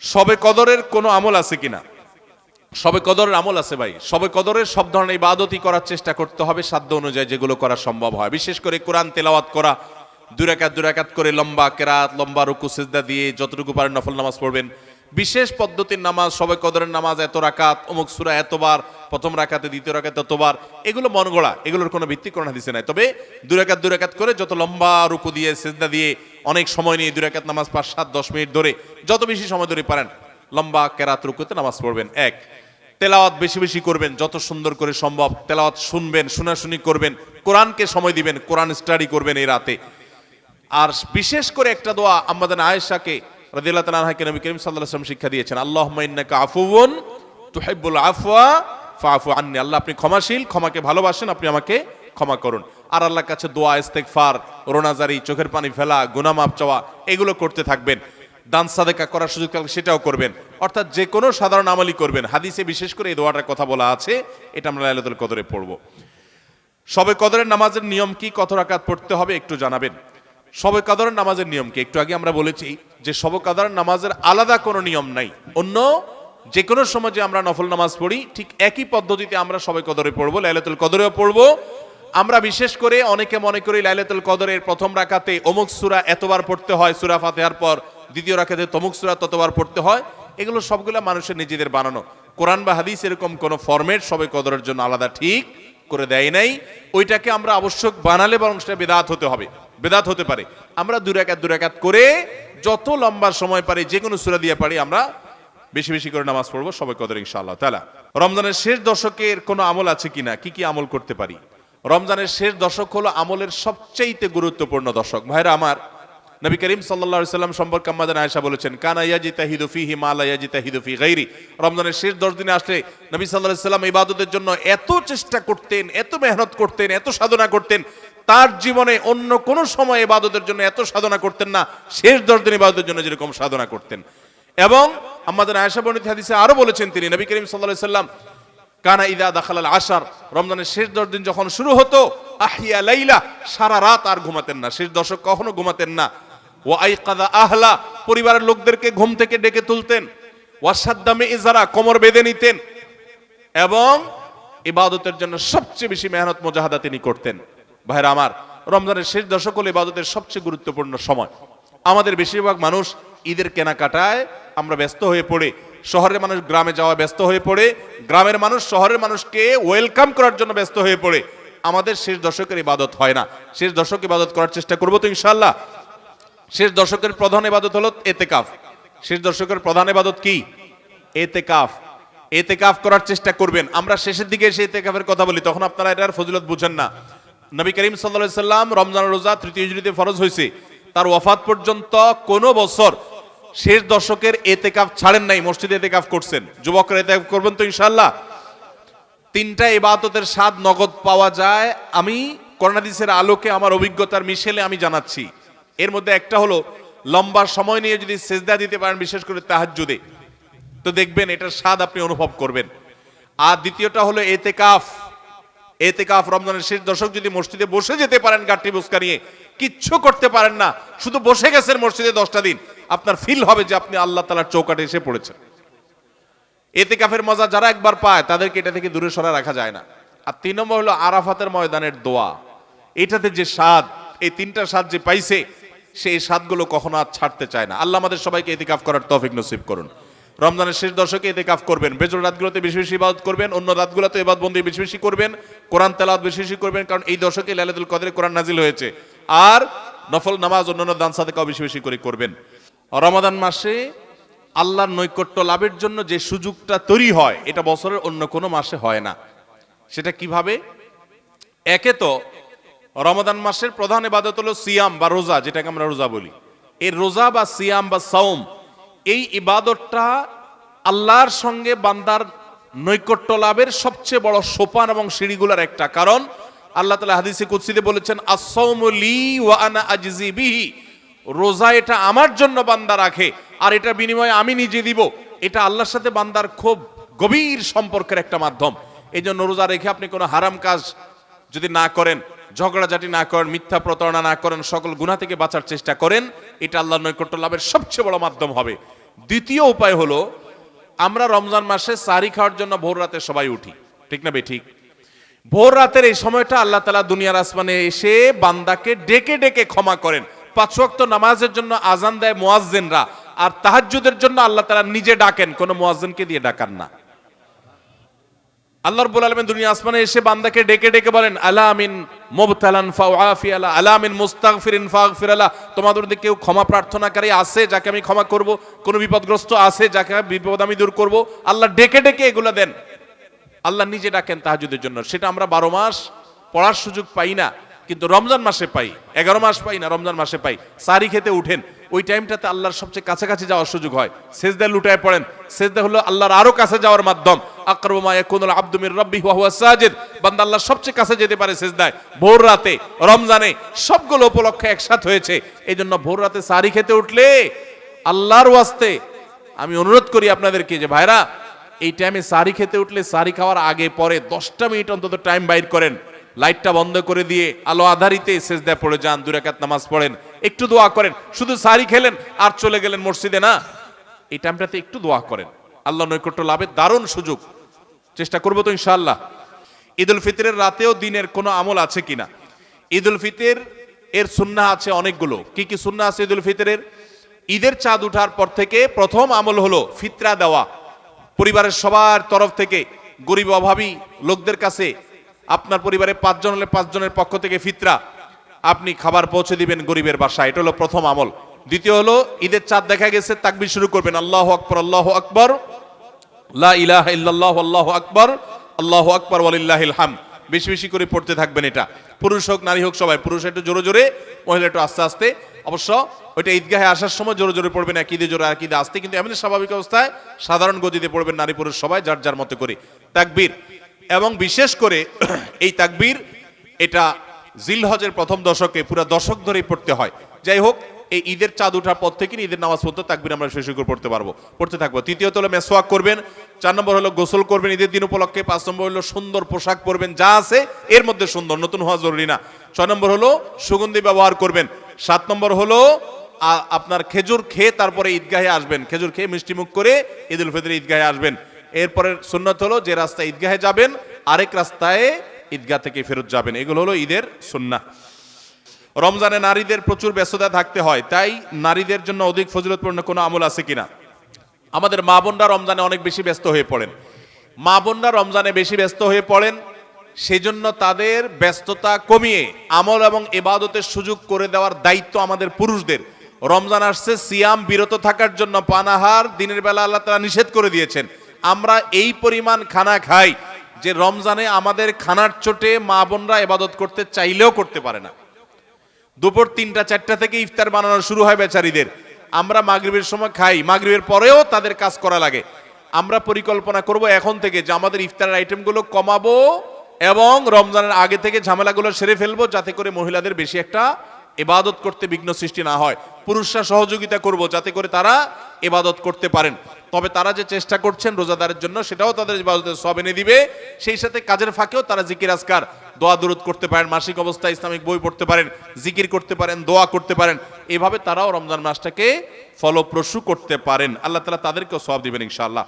শবে কদরের কোনো আমল আছে কিনা? শবে কদরের আমল আছে ভাই। শবে কদরের সব ধরনের ইবাদতই করার চেষ্টা করতে হবে সাধ্য অনুযায়ী, যেগুলো করা সম্ভব হয়। বিশেষ করে কোরআন তেলাওয়াত করা, দুই রাকাত করে লম্বা কেরাত, লম্বা রুকু সিজদা দিয়ে যতটুকু পারেন নফল নামাজ পড়বেন। বিশেষ পদ্ধতির নামাজ, শবে কদরের নামাজ এত রাকাত, অমুক সূরা এতবার, প্রথম রাকাতে দ্বিতীয় রাকাতে এতবার, এগুলো মন গড়া, এগুলোর কোনো ভিত্তি কোরআন হাদিসে নাই। তবে দুই রাকাত করে যত লম্বা রুকু দিয়ে সিজদা দিয়ে অনেক সময় নিয়ে দুই রাকাত নামাজ 5, 7, 10 মিনিট ধরে যত বেশি সময় ধরে পারেন লম্বা কেরাত রুকুতে নামাজ পড়বেন। এক, তেলাওয়াত বেশি বেশি করবেন, যত সুন্দর করে সম্ভব তেলাওয়াত শুনবেন, শোনাশুনি করবেন, কোরআনকে সময় দিবেন, কোরআন স্টাডি করবেন এই রাতে। আর বিশেষ করে একটা দোয়া আমাদের আয়েশাকে রাদিয়াল্লাহু তাআলা আনহাকে নবী করিম সাল্লাল্লাহু আলাইহি ওয়াসাল্লাম শিক্ষা দিয়েছেন, আল্লাহুম্মা ইন্নাকা আফুউন তুহিব্বুল আফওয়া ফাআফু আন্নি। আল্লাহ আপনি ক্ষমাশীল, ক্ষমাকে ভালোবাসেন, আপনি আমাকে ক্ষমা করুন। আর আল্লাহর কাছে দোয়া, ইস্তেগফার, রোনাজারি, চোখের পানি ফেলা, গুনাহ মাফ চাওয়া, এগুলো করতে থাকবেন। দান সাদেকা করার সুযোগ থাকলে সেটাও করবেন, অর্থাৎ যে কোনো সাধারণ আমলই করবেন। হাদিসে বিশেষ করে এই দোয়াটার কথা বলা আছে, এটা আমরা লাইলাতুল কদরে পড়ব। শবে কদরের নামাজের নিয়ম কি, কত রাকাত পড়তে হবে একটু জানাবেন। শবে কদরের নামাজের নিয়ম কি? একটু আগে আমরা বলেছি যে শবে কদরের নামাজের আলাদা কোনো নিয়ম নাই। অন্য যে কোনো সময় যে আমরা নফল নামাজ পড়ি ঠিক একই পদ্ধতিতে আমরা শবে কদরে পড়বো, লাইলাতুল কদরেও পড়বো। আমরা বিশেষ করে অনেকে মনে করি লাইলাতুল কদরের প্রথম রাকাতে অমুক সূরা এতবার পড়তে হয়, সূরা ফাতিহার পর দ্বিতীয় রাকাতে তমুক সূরা ততবার পড়তে হয়। এগুলো সবগুলো মানুষের নিজেদের বানানো। কোরআন বা হাদিস এরকম কোন ফরম্যাট শবে কদরের জন্য আলাদা ঠিক করে দেয় নাই। ওইটাকে আমরা আবশ্যক বানালে বরং সেটা বেদাত হতে হবে, বেদাত হতে পারে। আমরা দুই রাকাত করে যত লম্বা সময় পারি, যে কোনো সূরা দিয়ে পারি, আমরা বেশি বেশি করে নামাজ পড়বো শবে কদর ইনশাআল্লাহ তাআলা। রমজানের শেষ দশকের কোনো আমল আছে কিনা, কি কি আমল করতে পারি? রমজানের শেষ দশক হলো আমলের সবচেয়ে গুরুত্বপূর্ণ দশক। ভাইরা আমার, নবী করিম সাল্লাল্লাহু আলাইহি সাল্লাম সম্পর্কে আমাদের আয়েশা বলেছেন, কানা ইয়াজিতাহিদু ফীহি মা লা ইয়াজিতাহিদু ফী গায়রি। রমজানের শেষ 10 দিনে আসলে নবী সাল্লাল্লাহু আলাইহি সাল্লাম ইবাদতের জন্য এত চেষ্টা করতেন, এত মেহনত করতেন, এত সাধনা করতেন, তার জীবনে অন্য কোন সময় ইবাদতের জন্য এত সাধনা করতেন না, শেষ 10 দিন ইবাদতের জন্য যেরকম সাধনা করতেন। এবং আমাদের আয়েশা বর্ণিত হাদিসে আরো বলেছেন তিনি, নবী করিম সাল্লাল্লাহু আলাইহি সাল্লাম কানা ইদা দাখালাল আশার, রমজানের শেষ 10 দিন যখন শুরু হতো, আহিয়া লাইলা, সারা রাত আর ঘুমাতেন না, শেষ দশক কখনো ঘুমাতেন না। ওয়া আইকাযা আহলা, পরিবারের লোকদেরকে ঘুম থেকে ডেকে তুলতেন। ওয়া সাদ্দামে ইজারা, কোমর বেঁধে নিতেন। এবং ইবাদতের জন্য সবচেয়ে বেশি মেহনত মুজাহাদা তিনি করতেন। ভাইরা আমার, রমজানের শেষ দশক হলো ইবাদতের সবচেয়ে গুরুত্বপূর্ণ সময়। আমাদের বেশিরভাগ মানুষ ঈদের কেনাকাটায় আমরা ব্যস্ত হয়ে পড়ে, শহরের মানুষ গ্রামে যাওয়া ব্যস্ত হয়ে পড়ে, গ্রামের মানুষ শহরের মানুষকে ওয়েলকাম করার জন্য ব্যস্ত হয়ে পড়ে। আমাদের শেষ দশকের ইবাদত হয় না। শেষ দশক ইবাদত করার চেষ্টা করবো তো ইনশাআল্লাহ। শেষ দশকের প্রধান ইবাদত হলো এতেকাফ। শেষ দশকের প্রধান ইবাদত কি? এতেকাফ। এতেকাফ করার চেষ্টা করবেন। আমরা শেষের দিকে এসে এতেকাফের কথা বলি, তখন আপনারা এটার ফজিলত বুঝেন না। নবী করিম সাল্লাল্লাহু আলাইহি সাল্লাম রমজানের রোজা 3য় হিজরিতে ফরজ হয়েছে, তার ওয়াফাত পর্যন্ত কোন বছর শেষ দশকের এতেকাফ ছাড়েন নাই, মসজিদে এতেকাফ করছেন। যুবকরা এতেকাফ করবেন তো ইনশাআল্লাহ। 3টা ইবাদতের স্বাদ নগদ পাওয়া যায়, আমি কোরআন হাদিসের আলোকে আমার অভিজ্ঞতার মিশেলে আমি জানাচ্ছি। এর মধ্যে একটা হলো লম্বা সময় নিয়ে যদি সেজদা দিতে পারেন, বিশেষ করে তাহাজ্জুদে, তো দেখবেন এটার স্বাদ আপনি অনুভব করবেন। আর দ্বিতীয়টা হলো এতেকাফ। এতেকাফ রমজানের শেষ দশক যদি মসজিদে বসে যেতে পারেন, গাঠি বুসকা নিয়ে, কিচ্ছু করতে পারেন না, শুধু বসে গেছেন মসজিদে 10টা দিন, আপনার ফিল হবে যে আপনি আল্লাহ তাআলার চৌকাঠে এসে পড়েছেন। এতেকাফের মজা যারা একবার পায় তাদেরকে এটা থেকে দূরে সরা রাখা যায় না। আর 3 নম্বর হলো আরাফাতের ময়দানের দোয়া। এটাতে যে স্বাদ, এই 3টা স্বাদ যে পাইছে, সেই স্বাদগুলো কখনো আর ছাড়তে চায় না। আল্লাহ আমাদের সবাইকে ইতিকাফ করার তৌফিক নসিব করুন। রমজানের শেষ দশকে ইতিকাফ করবেন, বেজর রাতগুলোতে বেশি বেশি ইবাদত করবেন, অন্য রাতগুলোতে ইবাদত বন্দি বেশি বেশি করবেন, কোরআন তেলাওয়াত বেশি বেশি করবেন, কারণ এই দশকে লাইলাতুল কদরে কোরআন নাজিল হয়েছে। আর নফল নামাজ, অন্যান্য দান সাদেকাও বেশি বেশি করে করবেন। রমাদান মাসে আল্লাহর নৈকট্য লাভের জন্য যে সুযোগটা তৈরি হয়, এটা বছরের অন্য কোনো মাসে হয় না। সেটা কিভাবে? একে তো রমাদান মাসের প্রধান ইবাদত হলো সিয়াম বা রোজা, যেটাকে আমরা রোজা বলি। এই রোজা বা সিয়াম বা সাওম, এই ইবাদতটা আল্লাহর সঙ্গে বান্দার নৈকট্য লাভের সবচেয়ে বড় সোপান এবং সিঁড়িগুলোর একটা। কারণ আল্লাহ তাআলা হাদিসে কুদসিতে বলেছেন, আস-সাওমু লি ওয়া আনা আজজি বিহি, রোজা এটা আমার জন্য বান্দা রাখে, আর এটা বিনিময়ে আমি নিজে দিব। এটা আল্লাহর সাথে বান্দার খুব গভীর সম্পর্কের একটা মাধ্যম। এই জন্য রোজা রেখে আপনি কোনো হারাম কাজ যদি না করেন, ঝগড়াঝাটি না করেন, মিথ্যা প্রতারণা না করেন, সকল গুনাহ থেকে বাঁচার চেষ্টা করেন, এটা আল্লাহর নৈকট্য লাভের সবচেয়ে বড় মাধ্যম হবে। দ্বিতীয় উপায় হলো আমরা রমজান মাসে সাহরি খাওয়ার জন্য ভোর রাতে সবাই উঠি, ঠিক না বে ঠিক? ভোর রাতের এই সময়টা আল্লাহ তাআলা দুনিয়ার আসমানে এসে বান্দাকে ডেকে ডেকে ক্ষমা করেন। 5 ওয়াক্ত নামাজের জন্য আজান দেয় মুয়াজ্জিনরা, আর তাহাজ্জুদের জন্য আল্লাহ তাআলা নিজে ডাকেন, কোনো মুয়াজ্জিনকে দিয়ে ডাকান না। আল্লাহ রাব্বুল আলামিন দুনিয়া আসমানে এসে বান্দাকে ডেকে ডেকে বলেন, আলা মিন মুবতালান ফাউআফি আলা, আলা মিন মুস্তাগফিরিন ফাগফির আলা, তোমাদের মধ্যে কেউ ক্ষমা প্রার্থনাকারী আছে যাকে আমি ক্ষমা করব, কোন বিপদগ্রস্ত আছে যাকে বিপদ আমি দূর করব। আল্লাহ ডেকে ডেকে এগুলো দেন, আল্লাহ নিজে ডাকেন তাহাজ্জুদের জন্য। সেটা আমরা 12 মাস পড়ার সুযোগ পাই না, কিন্তু রমজান মাসে পাই। 11 মাস পাই না, রমজান মাসে পাই। সাহরি খেতে উঠেন, ওই টাইমটাতে আল্লাহর সবচেয়ে কাছাকাছি যাওয়ার সুযোগ হয়। সেজদায় লুটায় পড়েন, সেজদা হলো আল্লাহর আরো কাছে যাওয়ার মাধ্যম। আকরাবু মা ইয়াকুনুল আবদু মির রাব্বিহি ওয়া হুয়া সাজিদ, বান্দা আল্লাহর সবচেয়ে কাছে যেতে পারে সেজদায় ভোর রাতে, রমজানে। সবগুলো উপলক্ষে একসাথে হয়েছে। এইজন্য ভোর রাতে সাহরি খেতে উঠলে আল্লাহর ওয়াস্তে আমি অনুরোধ করি আপনাদেরকে যে ভাইরা, এই টাইমে সাহরি খেতে উঠলে সাহরি খাওয়ার আগে পরে 10টা মিনিট অন্তত টাইম বাইর করেন, লাইটটা বন্ধ করে দিয়ে আলো আধারিতে সেজদায় পড়ে যান, 2 রাকাত নামাজ পড়েন, একটু দোয়া করেন। শুধু সাহরি খেলেন আর চলে গেলেন মসজিদে না, এই টাইমটাতে একটু দোয়া করেন। আল্লাহ নৈকট্য লাভের দারুণ সুযোগ। চেষ্টা করবো তো ইনশাআল্লাহ। ঈদুল ফিতরের রাতেও দিনের কোনো আমল আছে কিনা? ঈদুল ফিতর এর সুন্নাহ আছে অনেকগুলো। কি কি সুন্নাহ আছে ঈদুল ফিতরের? ঈদের চাঁদ উঠার পর থেকে প্রথম আমল হলো ফিতরা দেওয়া। পরিবারের সবার তরফ থেকে গরিব অভাবী লোকদের কাছে, আপনার পরিবারে 5 জন হলে 5 জনের পক্ষ থেকে ফিতরা আপনি খাবার পৌঁছে দিবেন গরিবের বাসায়। এটা হলো প্রথম আমল। দ্বিতীয় হলো ঈদের চাঁদ দেখা গেছে, তাকবীর শুরু করবেন, আল্লাহু আকবার, আল্লাহু আকবার, লা ইলাহা ইল্লাল্লাহু, আল্লাহু আকবার, আল্লাহু আকবার ওয়ালিল্লাহিল হামদ। বেশি বেশি করে পড়তে থাকবেন এটা। পুরুষ হোক নারী হোক সবাই, পুরুষ একটু জোরে জোরে, মহিলা একটু আস্তে আস্তে। অবশ্য ওইটা ঈদগাহে আসার সময় জোরে জোরে পড়বেন, একইদে জোরে একইদে আস্তে, কিন্তু এমনি স্বাভাবিক অবস্থায় সাধারণ গতিতে পড়বেন নারী পুরুষ সবাই যার যার মতো করে তাকবীর। এবং বিশেষ করে এই তাকবীর এটা জিলহজের প্রথম দশকে পুরো দশক ধরেই পড়তে হয়। যাই হোক, এই ঈদের চাঁদ ওঠার পর থেকে ঈদের নামাজ পড়তে তাকবীর আমরা শেষ করে পড়তে থাকবো। তৃতীয়ত হলো মেসওয়াক করবেন। 4 নম্বর হলো গোসল করবেন ঈদের দিন উপলক্ষে। 5 নম্বর হলো সুন্দর পোশাক পরবেন, যা আছে এর মধ্যে সুন্দর, নতুন হওয়া জরুরি না। 6 নম্বর হলো সুগন্ধি ব্যবহার করবেন। 7 নম্বর হলো আপনার খেজুর খেয়ে তারপরে ঈদগাহে আসবেন, খেজুর খেয়ে মিষ্টি মুখ করে ঈদুল ফিতরে ঈদগাহে আসবেন। এরপরের সুন্নাত হলো যে রাস্তায় ঈদগাহে যাবেন আরেক রাস্তায় ঈদগাহ থেকে ফেরত যাবেন। এগুলো হলো ঈদের সুন্নাহ। রমজানে নারীদের প্রচুর ব্যস্ততা থাকতে হয়, তাই নারীদের জন্য অধিক ফজিলতপূর্ণ কোনো আমল আছে কিনা? আমাদের মা বোনরা রমজানে অনেক বেশি ব্যস্ত হয়ে পড়েন। মা বোনরা রমজানে বেশি ব্যস্ত হয়ে পড়েন, সেজন্য তাদের ব্যস্ততা কমিয়ে আমল এবং ইবাদতের সুযোগ করে দেওয়ার দায়িত্ব আমাদের পুরুষদের। রমজান আসছে, সিয়াম বিরত থাকার জন্য পানাহার দিনের বেলা আল্লাহ তাআলা নিষেধ করে দিয়েছেন। আমরা এই পরিমাণ খানা খাই যে রমজানে আমাদের খানার চোটে মা বোনরা ইবাদত করতে চাইলেও করতে পারে না। দুপুর 3টা 4টা থেকে ইফতার বানানো শুরু হয় বেচারীদের। আমরা মাগরিবের সময় খাই, মাগরিবের পরেও তাদের কাজ করা লাগে। আমরা পরিকল্পনা করব এখন থেকে যে আমাদের ইফতারের আইটেমগুলো কমাবো এবং রমজানের আগে থেকে ঝামেলাগুলো সেরে ফেলবো, যাতে করে মহিলাদের বেশি একটা ইবাদত করতে বিঘ্ন সৃষ্টি না হয়। পুরুষরা সহযোগিতা করব যাতে করে তারা ইবাদত করতে পারেন। তবে তারা যে চেষ্টা করছেন রোজাদারের জন্য, সেটাও তাদের ইবাদতের সওয়াব এনে দিবে। সেই সাথে কাজের ফাঁকেও তারা জিকির আজকার, দোয়া দুরূদ করতে পারেন, মাসিক অবস্থায় ইসলামিক বই পড়তে পারেন, জিকির করতে পারেন, দোয়া করতে পারেন। এভাবে তারাও রমজান মাসটাকে ফলপ্রসূ করতে পারেন। আল্লাহ তাআলা তাদেরকেও সওয়াব দিবেন ইনশাআল্লাহ।